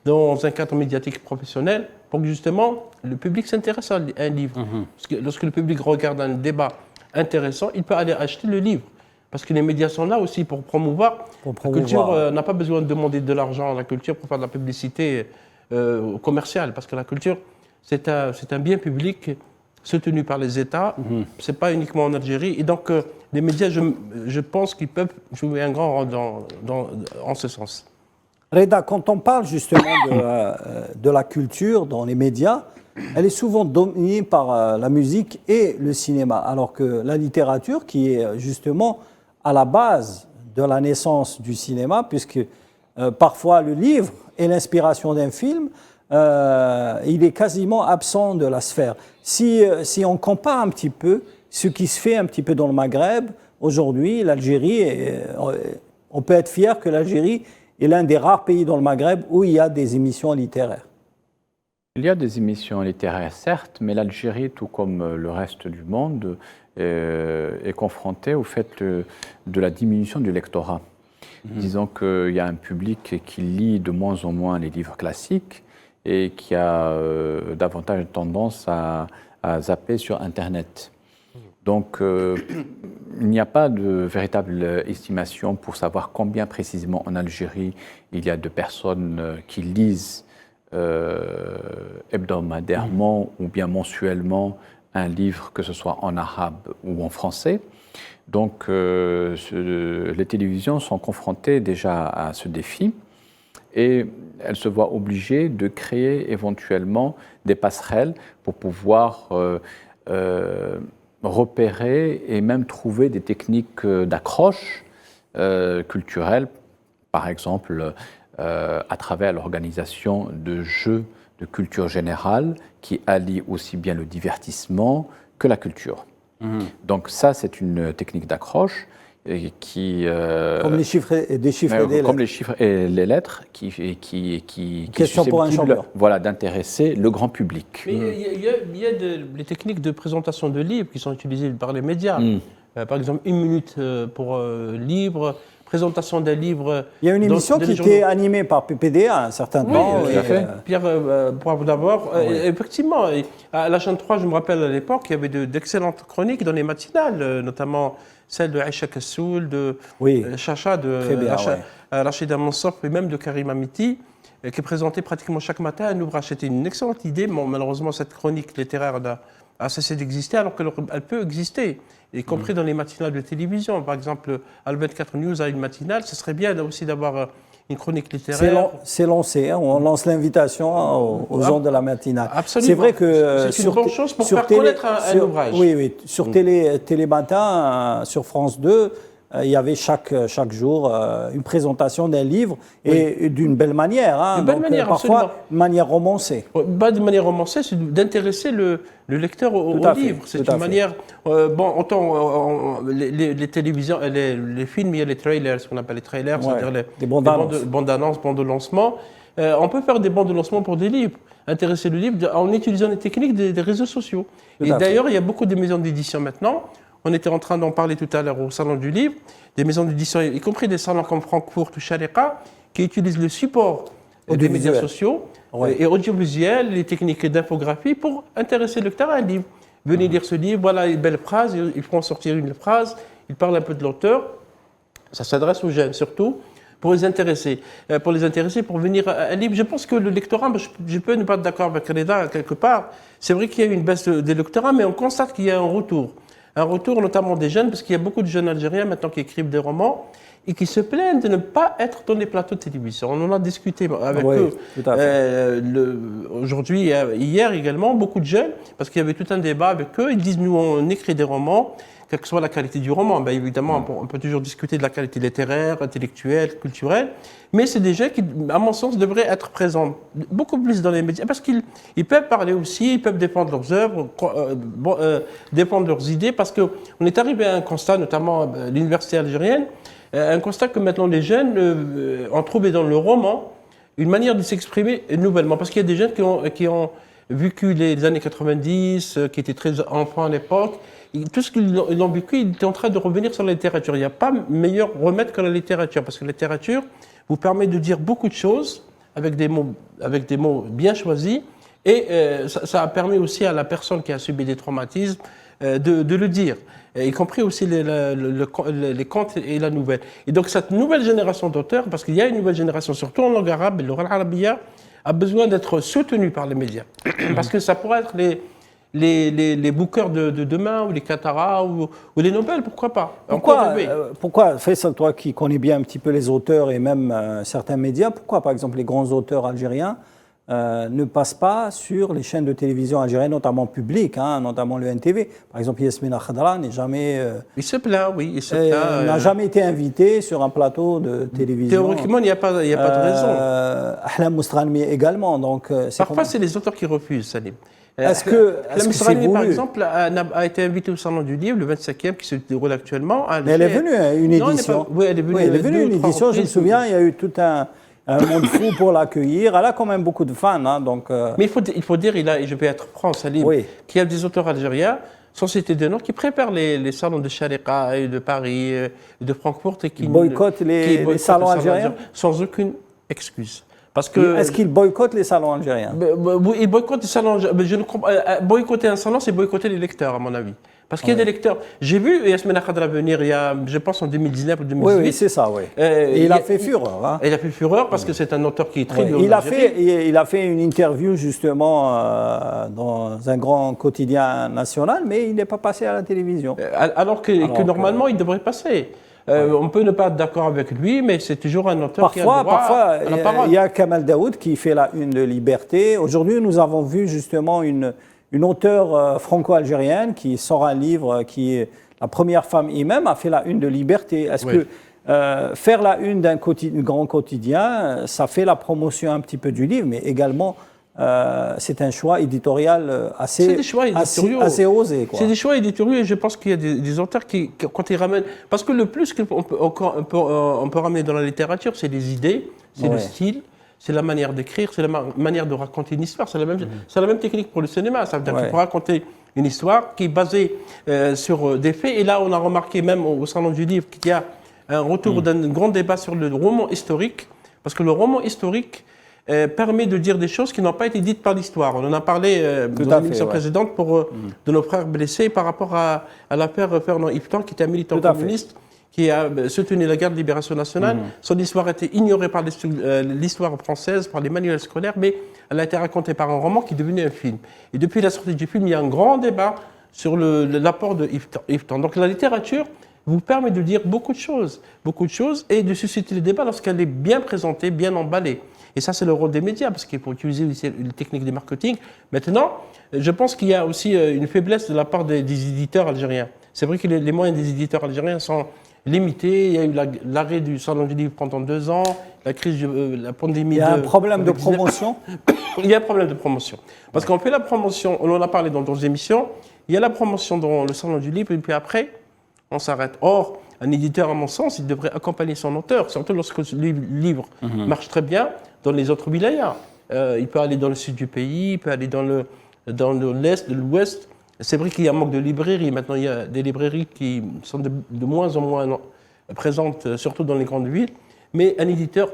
Dans un cadre médiatique professionnel, pour que justement le public s'intéresse à un livre. Parce que lorsque le public regarde un débat intéressant, il peut aller acheter le livre. Parce que les médias sont là aussi pour promouvoir. La culture n'a pas besoin de demander de l'argent à la culture pour faire de la publicité commerciale. Parce que la culture, c'est un bien public soutenu par les États. Ce n'est pas uniquement en Algérie. Et donc, les médias, je pense qu'ils peuvent jouer un grand rôle en ce sens. Reda, quand on parle justement de la culture dans les médias, elle est souvent dominée par la musique et le cinéma, alors que la littérature, qui est justement à la base de la naissance du cinéma, puisque parfois le livre est l'inspiration d'un film, il est quasiment absent de la sphère. Si on compare un petit peu ce qui se fait un petit peu dans le Maghreb, aujourd'hui, l'Algérie, on peut être fier que l'Algérie est l'un des rares pays dans le Maghreb où il y a des émissions littéraires. Il y a des émissions littéraires, certes, mais l'Algérie, tout comme le reste du monde, est confrontée au fait de la diminution du lectorat. Disons qu'il y a un public qui lit de moins en moins les livres classiques et qui a davantage tendance à zapper sur Internet. Donc, il n'y a pas de véritable estimation pour savoir combien précisément en Algérie il y a de personnes qui lisent hebdomadairement ou bien mensuellement un livre, que ce soit en arabe ou en français. Donc, les télévisions sont confrontées déjà à ce défi et elles se voient obligées de créer éventuellement des passerelles pour pouvoir repérer et même trouver des techniques d'accroche culturelle, par exemple à travers l'organisation de jeux de culture générale qui allient aussi bien le divertissement que la culture. Donc ça, c'est une technique d'accroche Comme les chiffres et des chiffres et des lettres. Comme les chiffres et les lettres qui Question pour un chanteur. Voilà, d'intéresser le grand public. Mais il y a des techniques de présentation de livres qui sont utilisées par les médias. Par exemple, 1 minute pour livre, présentation d'un livre. Il y a une émission qui était animée par PPDA à un certain temps. tout à fait. Pierre Poivre d'abord. Effectivement, à la chaîne 3, je me rappelle à l'époque, il y avait d'excellentes chroniques dans les matinales, notamment celle de Aïcha Kassoul, de Chacha, de Rachida Mansour, et même de Karim Amiti, qui présentait pratiquement chaque matin un ouvrage. C'était une excellente idée. Bon, malheureusement, cette chronique littéraire a cessé d'exister, alors qu'elle peut exister, y compris dans les matinales de télévision. Par exemple, Al 24 News a une matinale. Ce serait bien là aussi d'avoir une chronique littéraire. C'est lancé, hein, on lance l'invitation aux gens de la matinale. Absolument. C'est vrai que c'est une bonne chose pour faire connaître un ouvrage. Oui, sur Télé Matin, sur France 2, il y avait chaque jour une présentation d'un livre et d'une belle manière. Hein, d'une belle manière, parfois absolument. de manière romancée. Pas de manière romancée, c'est d'intéresser le lecteur au livre. C'est une manière. Les télévisions, les films, il y a les trailers, ce qu'on appelle les trailers, c'est-à-dire des bandes annonces, bandes de lancement. On peut faire des bandes de lancement pour des livres. Intéresser le livre en utilisant les techniques des réseaux sociaux. Et d'ailleurs, il y a beaucoup de maisons d'édition maintenant. On était en train d'en parler tout à l'heure au Salon du Livre, des maisons d'édition, y compris des salons comme Francfort ou Sharika, qui utilisent le support des médias sociaux et audiovisuels, les techniques d'infographie pour intéresser le lecteur à un livre. Venez lire ce livre, voilà une belle phrase, ils font sortir une phrase, ils parlent un peu de l'auteur. Ça s'adresse aux jeunes surtout, pour les intéresser, pour venir à un livre. Je pense que le lectorat, je peux ne pas être d'accord avec Reda quelque part. C'est vrai qu'il y a eu une baisse des lectorats, mais on constate qu'il y a un retour. Un retour notamment des jeunes, parce qu'il y a beaucoup de jeunes Algériens maintenant qui écrivent des romans et qui se plaignent de ne pas être dans les plateaux de télévision. On en a discuté avec eux aujourd'hui, hier également, beaucoup de jeunes, parce qu'il y avait tout un débat avec eux. Ils disent, nous, on écrit des romans, quelle que soit la qualité du roman. Ben, évidemment, on peut toujours discuter de la qualité littéraire, intellectuelle, culturelle, mais c'est des gens qui, à mon sens, devraient être présents beaucoup plus dans les médias, parce qu'ils peuvent parler aussi, ils peuvent défendre leurs œuvres, défendre leurs idées, parce qu'on est arrivé à un constat, notamment à l'université algérienne, un constat que maintenant les jeunes ont trouvé dans le roman une manière de s'exprimer nouvellement, parce qu'il y a des jeunes qui ont vécu les années 90, qui étaient très enfants à l'époque. Tout ce qu'ils ont vécu, ils étaient en train de revenir sur la littérature. Il n'y a pas meilleur remède que la littérature, parce que la littérature vous permet de dire beaucoup de choses avec des mots bien choisis, et ça a permis aussi à la personne qui a subi des traumatismes de le dire, y compris aussi les contes et la nouvelle. Et donc cette nouvelle génération d'auteurs, parce qu'il y a une nouvelle génération, surtout en langue arabe, le Al Arabiya, a besoin d'être soutenue par les médias, parce que ça pourrait être les bookers de demain, ou les Katara, ou les Nobel, pourquoi pas. Pourquoi Faisal, toi qui connais bien un petit peu les auteurs et même certains médias, pourquoi par exemple les grands auteurs algériens ne passent pas sur les chaînes de télévision algériennes, notamment publiques, hein, notamment le NTV. Par exemple, Yasmina Khadra n'est jamais... il se plaint, oui. Il se plaint, n'a jamais été invité sur un plateau de télévision. Théoriquement, il n'y a pas de raison. Ahlam Moustranmi également. Donc, parfois, c'est les auteurs qui refusent, Salim. Est-ce que c'est voulu? Par exemple, a été invitée au Salon du Livre, le 25e, qui se déroule actuellement. Mais elle est venue à une édition. Oui, elle est venue. Elle est venue à une édition, je me souviens, il y a eu tout un monde fou pour l'accueillir. Elle a quand même beaucoup de fans. Hein, donc, mais il faut dire, je vais être franc, Salim, qu'il y a des auteurs algériens, sans citer de nom, qui préparent les salons de Sharika et de Paris, et de Francfort, et qui boycottent les salons algériens sans aucune excuse. Est-ce qu'ils boycottent les salons algériens? Ils boycottent les salons algériens. Boycotter un salon, c'est boycotter les lecteurs, à mon avis. Parce qu'il y a des lecteurs. J'ai vu Yasmina Khadra venir il y a, je pense, en 2019 ou 2018. Oui, c'est ça, oui. Et il a fait fureur. Hein. Il a fait fureur parce que c'est un auteur qui est très dur. Il a fait une interview, justement, dans un grand quotidien national, mais il n'est pas passé à la télévision. Alors que normalement, il devrait passer. On peut ne pas être d'accord avec lui, mais c'est toujours un auteur qui a le droit Parfois, à la parole. Il y a Kamal Daoud qui fait la une de Liberté. Aujourd'hui, nous avons vu justement une auteure franco-algérienne qui sort un livre qui est la première femme imam, a fait la une de Liberté. Est-ce que faire la une d'un grand quotidien, ça fait la promotion un petit peu du livre, mais également c'est un choix éditorial assez osé. C'est des choix éditoriaux et je pense qu'il y a des auteurs qui, quand ils ramènent... Parce que le plus qu'on peut ramener dans la littérature, c'est les idées, c'est le style, c'est la manière d'écrire, c'est la manière de raconter une histoire. C'est la même technique pour le cinéma. Ça veut dire qu'il faut raconter une histoire qui est basée sur des faits. Et là, on a remarqué même au Salon du Livre qu'il y a un retour d'un grand débat sur le roman historique. Parce que le roman historique permet de dire des choses qui n'ont pas été dites par l'histoire. On en a parlé dans l'émission précédente de nos frères blessés par rapport à l'affaire Fernand Yvetot, qui était un militant communiste, qui a soutenu la guerre de libération nationale. Son histoire a été ignorée par l'histoire française, par les manuels scolaires, mais elle a été racontée par un roman qui est devenu un film. Et depuis la sortie du film, il y a un grand débat sur l'apport de Yvetot. Donc la littérature vous permet de dire beaucoup de choses, et de susciter le débat lorsqu'elle est bien présentée, bien emballée. Et ça, c'est le rôle des médias, parce qu'il faut utiliser les techniques de marketing. Maintenant, je pense qu'il y a aussi une faiblesse de la part des éditeurs algériens. C'est vrai que les moyens des éditeurs algériens sont limités. Il y a eu l'arrêt du Salon du Livre pendant 2 ans, la crise, la pandémie. Il y a un problème de promotion. Il y a un problème de promotion. Parce qu'on fait la promotion, on en a parlé dans d'autres émissions, il y a la promotion dans le Salon du Livre, et puis après, on s'arrête. Or, un éditeur, à mon sens, il devrait accompagner son auteur, surtout lorsque le livre marche très bien dans les autres wilayas. Il peut aller dans le sud du pays, il peut aller dans l'est, de l'ouest. C'est vrai qu'il y a un manque de librairies. Maintenant, il y a des librairies qui sont de moins en moins présentes, surtout dans les grandes villes. Mais un éditeur,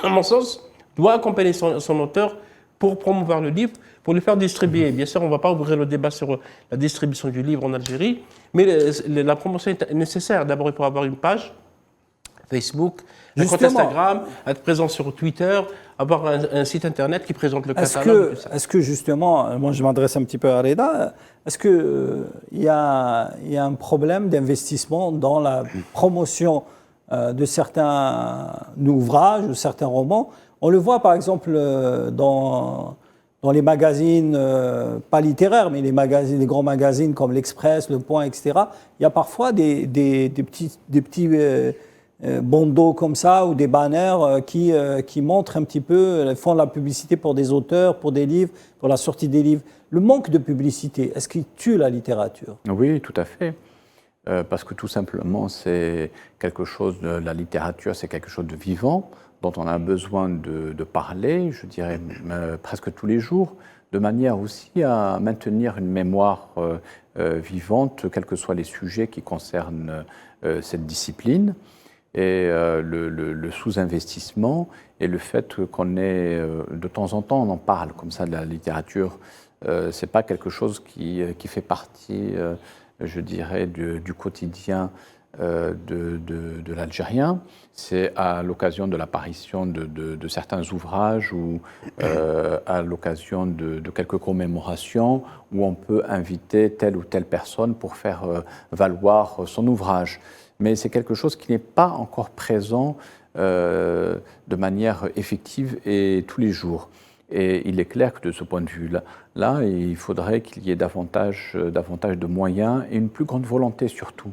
à mon sens, doit accompagner son auteur pour promouvoir le livre, pour le faire distribuer. Bien sûr, on ne va pas ouvrir le débat sur la distribution du livre en Algérie, mais la promotion est nécessaire. D'abord, il faut avoir une page Facebook, un compte Instagram, être présent sur Twitter, avoir un site internet qui présente le catalogue. Est-ce que justement, moi je m'adresse un petit peu à Reda, est-ce qu'il y a un problème d'investissement dans la promotion de certains ouvrages, de certains romans? On le voit par exemple dans les magazines, pas littéraires, mais les grands magazines comme l'Express, Le Point, etc. Il y a parfois des petits bandeaux comme ça ou des banners qui montrent un petit peu, font de la publicité pour des auteurs, pour des livres, pour la sortie des livres. Le manque de publicité, est-ce qu'il tue la littérature? Oui, tout à fait. Parce que tout simplement, c'est quelque chose la littérature, c'est quelque chose de vivant, dont on a besoin de parler, je dirais presque tous les jours, de manière aussi à maintenir une mémoire vivante, quels que soient les sujets qui concernent cette discipline. Et le sous-investissement et le fait qu'on ait, de temps en temps, on en parle comme ça de la littérature, c'est pas quelque chose qui fait partie, je dirais, du quotidien de l'Algérien. C'est à l'occasion de l'apparition de certains ouvrages ou à l'occasion de quelques commémorations où on peut inviter telle ou telle personne pour faire valoir son ouvrage. Mais c'est quelque chose qui n'est pas encore présent de manière effective et tous les jours. Et il est clair que de ce point de vue-là, il faudrait qu'il y ait davantage de moyens et une plus grande volonté surtout.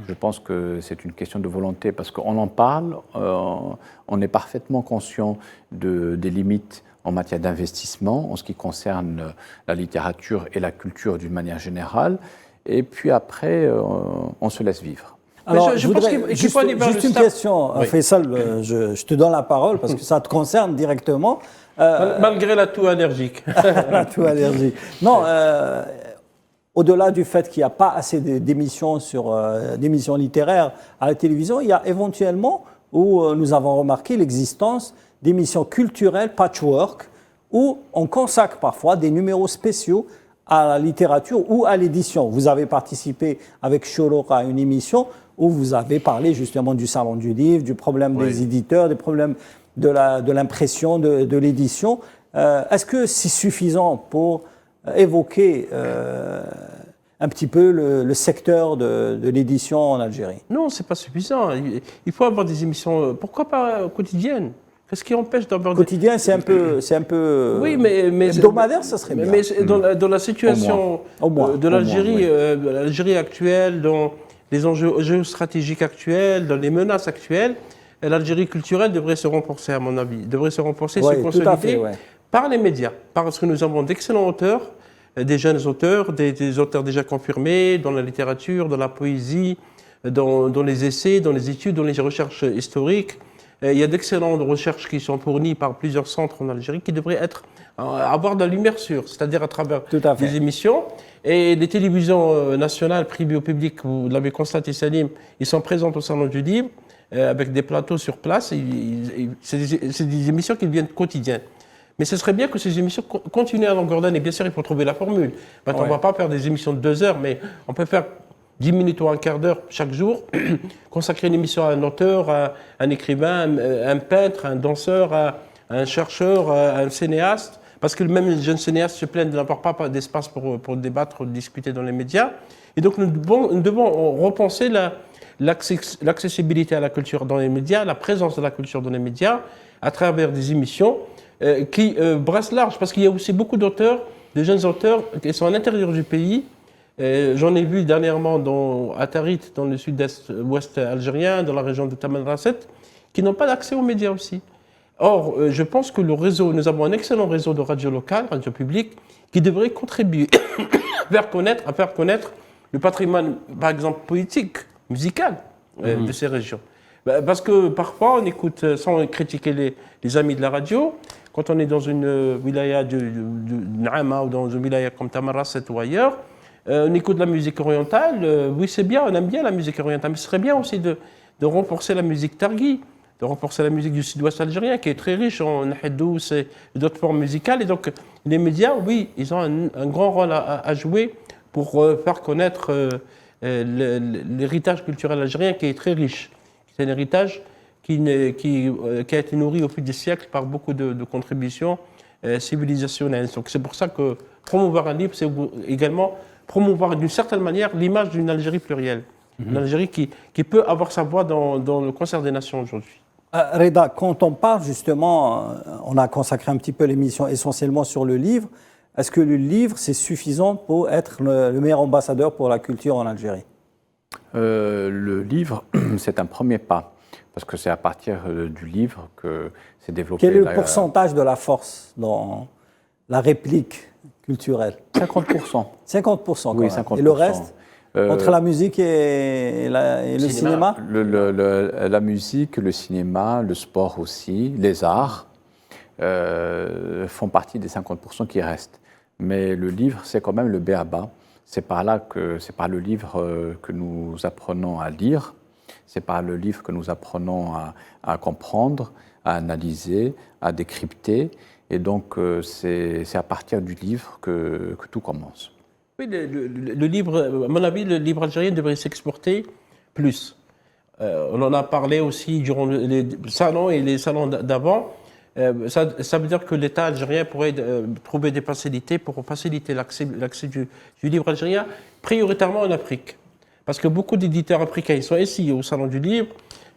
Je pense que c'est une question de volonté parce qu'on en parle, on est parfaitement conscient des limites en matière d'investissement en ce qui concerne la littérature et la culture d'une manière générale. Et puis après, on se laisse vivre. Alors, je voudrais juste une question, Faisal, je te donne la parole parce que ça te concerne directement. Malgré la toux allergique. La toux allergique. Non, au-delà du fait qu'il n'y a pas assez d'émissions d'émissions littéraires à la télévision, il y a éventuellement, où nous avons remarqué l'existence d'émissions culturelles patchwork, où on consacre parfois des numéros spéciaux à la littérature ou à l'édition. Vous avez participé avec Cholour à une émission où vous avez parlé justement du Salon du Livre, du problème des éditeurs, des problèmes de l'impression, de l'édition. Est-ce que c'est suffisant pour évoquer un petit peu le secteur de l'édition en Algérie? Non, ce n'est pas suffisant. Il faut avoir des émissions, pourquoi pas quotidiennes? Qu'est-ce qui empêche d'avoir quotidien, c'est un peu oui, mais hebdomadaire, ça serait bien. Mais dans la situation de l'Algérie actuelle, dans les enjeux géostratégiques actuels, dans les menaces actuelles, l'Algérie culturelle devrait se renforcer, à mon avis, devrait se renforcer, se consolider, par les médias, parce que nous avons d'excellents auteurs, des jeunes auteurs, des auteurs déjà confirmés dans la littérature, dans la poésie, dans les essais, dans les études, dans les recherches historiques. Il y a d'excellentes recherches qui sont fournies par plusieurs centres en Algérie qui devraient avoir de la lumière sûre, c'est-à-dire à travers des émissions. Et les télévisions nationales, privées ou publiques, vous l'avez constaté, Salim, ils sont présents au Salon du Livre, avec des plateaux sur place. C'est des émissions qui deviennent quotidiennes. Mais ce serait bien que ces émissions continuent à longueur d'année. Bien sûr, il faut trouver la formule. Maintenant, on ne va pas faire des émissions de 2 heures, mais on peut faire 10 minutes ou un quart d'heure chaque jour, consacrer une émission à un auteur, à un écrivain, un peintre, un danseur, à un chercheur, à un cinéaste. Parce que même les jeunes cinéastes se plaignent de n'avoir pas d'espace pour débattre, discuter dans les médias. Et donc, nous devons repenser l'accessibilité à la culture dans les médias, la présence de la culture dans les médias, à travers des émissions qui brassent large. Parce qu'il y a aussi beaucoup d'auteurs, de jeunes auteurs, qui sont à l'intérieur du pays. J'en ai vu dernièrement à Tarit, dans le sud-ouest algérien, dans la région de Tamanrasset, qui n'ont pas d'accès aux médias aussi. Or, je pense que nous avons un excellent réseau de radio locales, radio publique, qui devrait contribuer à faire connaître le patrimoine, par exemple, politique, musical de ces régions. Parce que parfois, on écoute, sans critiquer les amis de la radio, quand on est dans une wilaya de Naama ou dans une wilaya comme Tamanrasset ou ailleurs, on écoute la musique orientale. Oui, c'est bien, on aime bien la musique orientale, mais ce serait bien aussi de renforcer la musique targhi, de renforcer la musique du sud-ouest algérien, qui est très riche en hadous et d'autres formes musicales. Et donc, les médias, oui, ils ont un grand rôle à jouer pour faire connaître l'héritage culturel algérien, qui est très riche. C'est un héritage qui a été nourri au fil des siècles par beaucoup de contributions civilisationnelles. Donc, c'est pour ça que promouvoir un livre, c'est également promouvoir d'une certaine manière l'image d'une Algérie plurielle. Une Algérie qui peut avoir sa voix dans le concert des nations aujourd'hui. Reda, quand on parle justement, on a consacré un petit peu l'émission essentiellement sur le livre. Est-ce que le livre, c'est suffisant pour être le meilleur ambassadeur pour la culture en Algérie? Le livre, c'est un premier pas, parce que c'est à partir du livre que s'est développé... Quel est le pourcentage de la force dans la réplique culturelle? 50%. 50% quand oui, même. 50%. Et le reste entre la musique et le cinéma? La musique, le cinéma, le sport aussi, les arts font partie des 50% qui restent. Mais le livre, c'est quand même le b.a.-ba. C'est par le livre que nous apprenons à lire, c'est par le livre que nous apprenons à comprendre, à analyser, à décrypter. Et donc, c'est à partir du livre que tout commence. Oui, le livre, à mon avis, le livre algérien devrait s'exporter plus. On en a parlé aussi durant les salons et les salons d'avant. Ça veut dire que l'État algérien pourrait trouver des facilités pour faciliter l'accès du livre algérien, prioritairement en Afrique. Parce que beaucoup d'éditeurs africains, ils sont ici au Salon du Livre,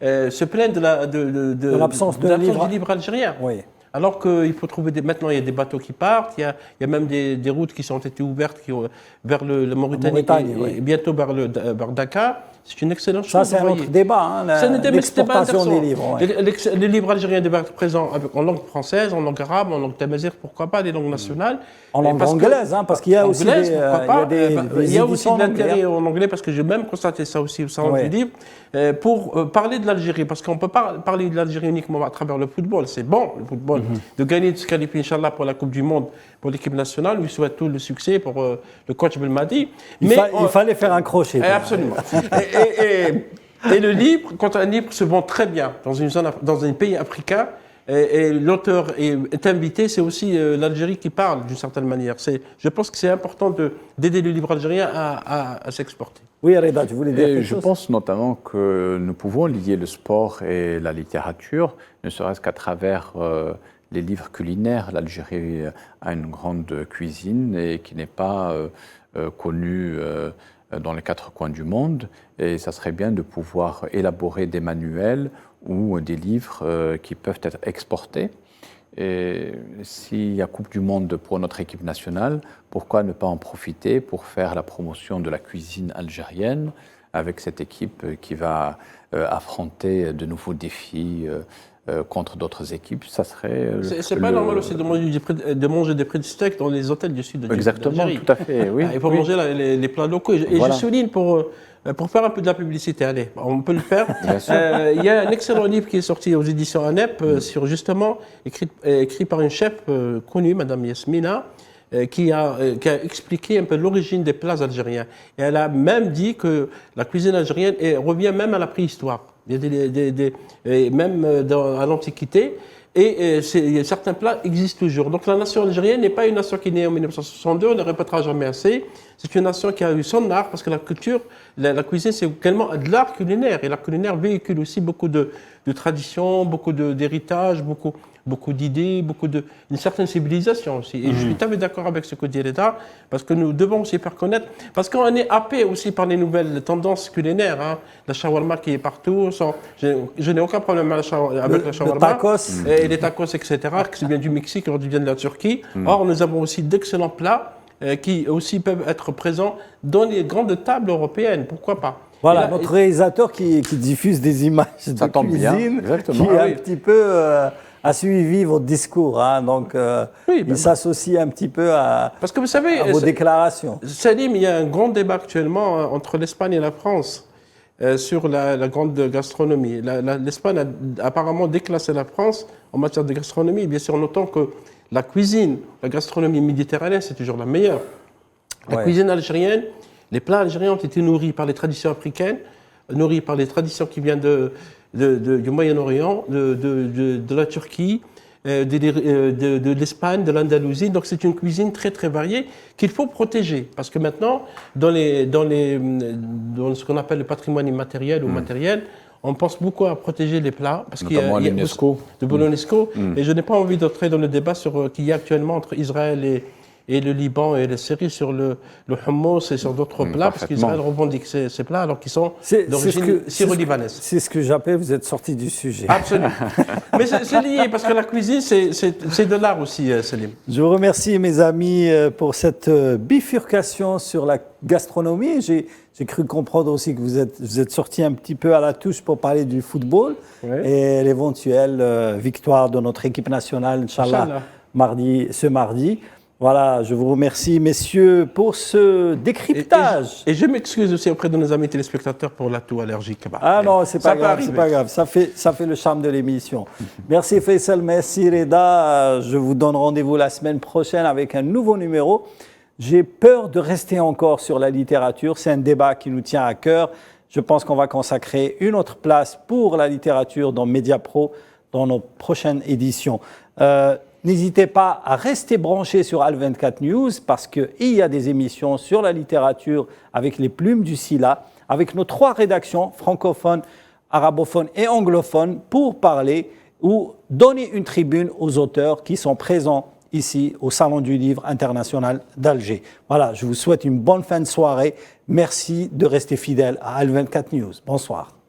se plaignent de l'absence du livre algérien. Oui. Alors qu'il faut trouver maintenant il y a des bateaux qui partent, il y a même des routes qui ont été ouvertes vers la Mauritanie et bientôt vers Dakar. C'est une excellente chose. Ça, c'est un autre débat, l'exportation des livres. Ouais. Les livres algériens devraient être présents en langue française, en langue arabe, en langue tamazight, pourquoi pas, des langues nationales. En langue anglaise, parce qu'il y a aussi il y a aussi de l'intérêt en anglais, parce que j'ai même constaté ça aussi au Salon du Livre, pour parler de l'Algérie, parce qu'on ne peut pas parler de l'Algérie uniquement à travers le football. C'est bon, le football, de gagner, de se qualifier, Inch'Allah, pour la Coupe du Monde, pour l'équipe nationale. Lui souhaite tout le succès pour le coach Belmadi. Il fallait faire un crochet. Absolument. Et le livre, quand un livre se vend très bien dans un pays africain, et l'auteur est invité, c'est aussi l'Algérie qui parle d'une certaine manière. Je pense que c'est important d'aider le livre algérien à s'exporter. Oui, Reda, tu voulais dire quelque chose? Je pense notamment que nous pouvons lier le sport et la littérature, ne serait-ce qu'à travers les livres culinaires. L'Algérie a une grande cuisine et qui n'est pas connue dans les 4 coins du monde. Et ça serait bien de pouvoir élaborer des manuels ou des livres qui peuvent être exportés. Et s'il y a Coupe du Monde pour notre équipe nationale, pourquoi ne pas en profiter pour faire la promotion de la cuisine algérienne avec cette équipe qui va affronter de nouveaux défis contre d'autres équipes, ça serait... C'est pas normal aussi de manger des prix de steak dans les hôtels du sud de Exactement, tout à fait, oui. Il faut manger les plats locaux. Et Voilà. je souligne pour faire un peu de la publicité, allez, on peut le faire. Il y a un excellent livre qui est sorti aux éditions ANEP, sur justement, écrit par une chef connue, Madame Yasmina, qui a expliqué un peu l'origine des plats algériens. Et elle a même dit que la cuisine algérienne revient même à la préhistoire, même à l'Antiquité. Et certains plats existent toujours. Donc la nation algérienne n'est pas une nation qui est née en 1962, on ne répétera jamais assez. C'est une nation qui a eu son art, parce que la culture, la cuisine, c'est également de l'art culinaire. Et l'art culinaire véhicule aussi beaucoup de traditions, beaucoup d'héritage, beaucoup d'idées, une certaine civilisation aussi. Et je suis tout à fait d'accord avec ce que dit Reda, parce que nous devons aussi faire connaître, parce qu'on est happé aussi par les nouvelles tendances culinaires. Hein. La shawarma qui est partout, je n'ai aucun problème avec la shawarma. Le tacos. Et les tacos, etc., qui viennent du Mexique, qui viennent de la Turquie. Or, nous avons aussi d'excellents plats qui aussi peuvent être présents dans les grandes tables européennes. Pourquoi pas? Voilà, notre réalisateur qui diffuse des images de cuisine, qui un petit peu a suivi votre discours, hein, donc il s'associe un petit peu parce que vous savez, à vos déclarations. Salim, il y a un grand débat actuellement entre l'Espagne et la France sur la grande gastronomie. L'Espagne a apparemment déclassé la France en matière de gastronomie, bien sûr, notant que la cuisine, la gastronomie méditerranéenne, c'est toujours la meilleure. La cuisine algérienne, les plats algériens ont été nourris par les traditions africaines, nourris par les traditions qui viennent du Moyen-Orient, de la Turquie, de l'Espagne, de l'Andalousie. Donc c'est une cuisine très très variée qu'il faut protéger. Parce que maintenant, dans ce qu'on appelle le patrimoine immatériel ou matériel, on pense beaucoup à protéger les plats, parce qu'il y a l'UNESCO. De l'UNESCO. Et je n'ai pas envie d'entrer dans le débat qu'il y a actuellement entre Israël et le Liban et la Syrie sur le hummus et sur d'autres plats, parce qu'Israël revendique ces plats alors qu'ils sont d'origine syro-libanaise. C'est ce que j'appelle, vous êtes sorti du sujet. Absolument. Mais c'est lié, parce que la cuisine, c'est de l'art aussi, Salim. Je vous remercie, mes amis, pour cette bifurcation sur la gastronomie. J'ai cru comprendre aussi que vous êtes sorti un petit peu à la touche pour parler du football et l'éventuelle victoire de notre équipe nationale, Inch'Allah, ce mardi. Voilà, je vous remercie, messieurs, pour ce décryptage. Et je m'excuse aussi auprès de nos amis téléspectateurs pour la toux allergique. Ah non, c'est pas grave, c'est pas grave. Ça fait le charme de l'émission. Merci Faisal, merci Reda. Je vous donne rendez-vous la semaine prochaine avec un nouveau numéro. J'ai peur de rester encore sur la littérature. C'est un débat qui nous tient à cœur. Je pense qu'on va consacrer une autre place pour la littérature dans Mediapro dans nos prochaines éditions. N'hésitez pas à rester branchés sur Al24 News parce qu'il y a des émissions sur la littérature avec les plumes du Silla, avec nos 3 rédactions francophones, arabophones et anglophones pour parler ou donner une tribune aux auteurs qui sont présents ici au Salon du Livre International d'Alger. Voilà, je vous souhaite une bonne fin de soirée. Merci de rester fidèle à Al24 News. Bonsoir.